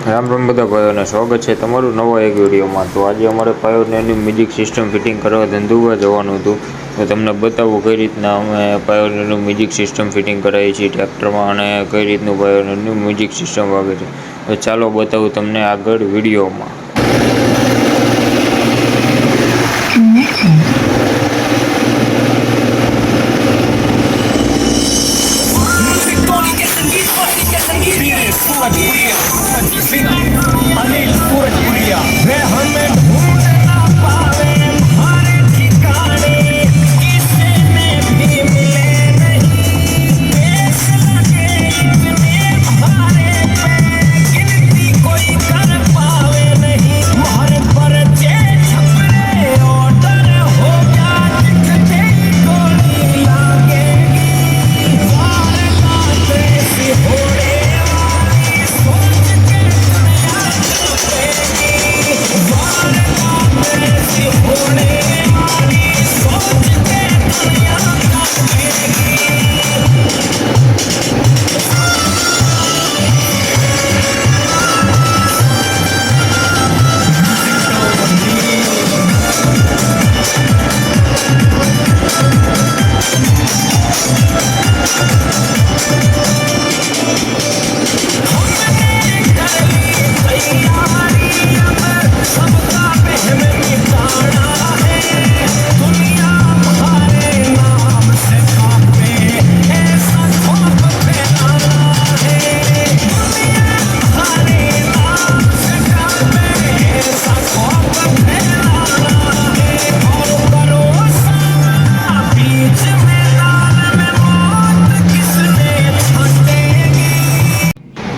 રામ રામ બધા ભાઈઓને સ્વાગત છે તમારું નવા એક વિડીયોમાં। તો આજે અમારે પાયોનિયરની મ્યુઝિક સિસ્ટમ ફિટિંગ કરવા ધંધુકા જવાનું હતું। તો તમને બતાવું કઈ રીતના અમે પાયોનિયરનું મ્યુઝિક સિસ્ટમ ફિટિંગ કરાવીએ છીએ ટ્રેક્ટરમાં અને કઈ રીતનું પાયોનિયરનું મ્યુઝિક સિસ્ટમ વાગે છે। તો ચાલો બતાવું તમને આગળ વિડીયોમાં।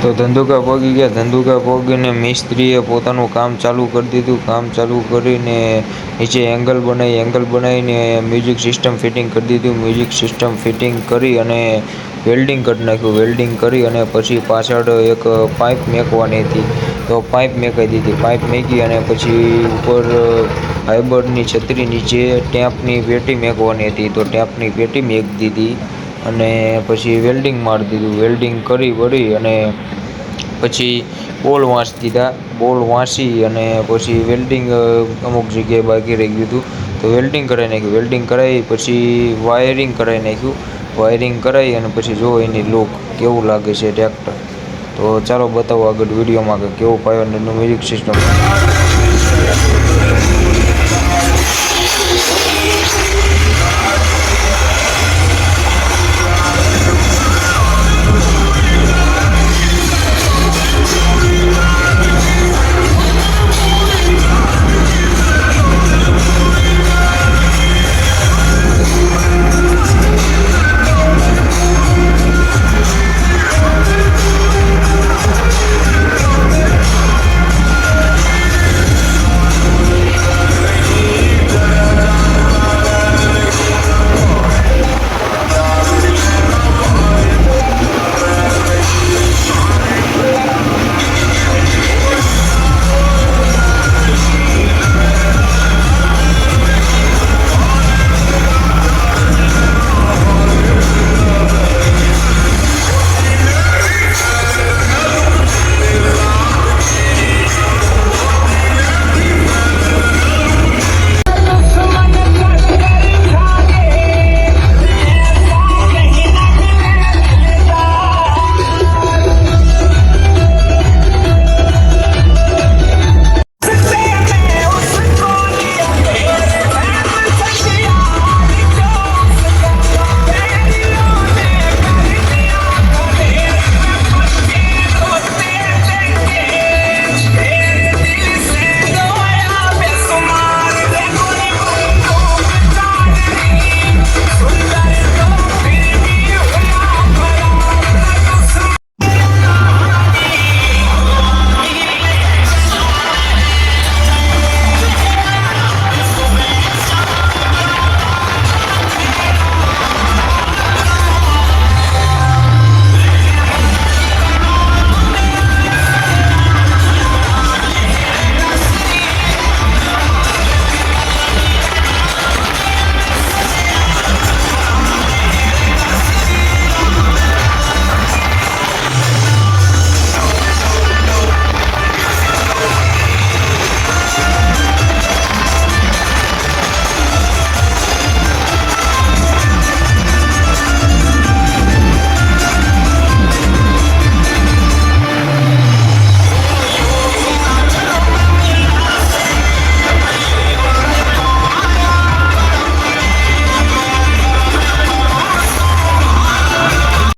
તો ધંધુકા પહોંચી ગયા। ધંધુકા પહોંચીને મિસ્ત્રીએ પોતાનું કામ ચાલુ કરી દીધું। કામ ચાલુ કરીને નીચે એંગલ બનાવીને મ્યુઝિક સિસ્ટમ ફિટિંગ કરી દીધું। મ્યુઝિક સિસ્ટમ ફિટિંગ કરી અને વેલ્ડિંગ કરી નાખ્યું। વેલ્ડિંગ કરી અને પછી પાછળ એક પાઇપ મેકવાની હતી તો પાઇપ મેકાઈ દીધી। પાઇપ મેકી અને પછી ઉપર ફાઈબરની છત્રી નીચે ટેપની પેટી મેકવાની હતી તો ટેપની પેટી મેકી દીધી અને પછી વેલ્ડિંગ મારી દીધું। વેલ્ડિંગ કરી વળી અને પછી બોલ વાંસી દીધા। બોલ વાંસી અને પછી વેલ્ડિંગ અમુક જગ્યાએ બાકી રહી ગયું હતું તો વેલ્ડિંગ કરાવી નાખ્યું। વેલ્ડિંગ કરાવી પછી વાયરિંગ કરાવી નાખ્યું। વાયરિંગ કરાવી અને પછી જો એની લુક કેવું લાગે છે ટ્રેક્ટર। તો ચાલો બતાવો આગળ વિડીયોમાં કે કેવું પાયોનિયરનું મ્યુઝિક સિસ્ટમ।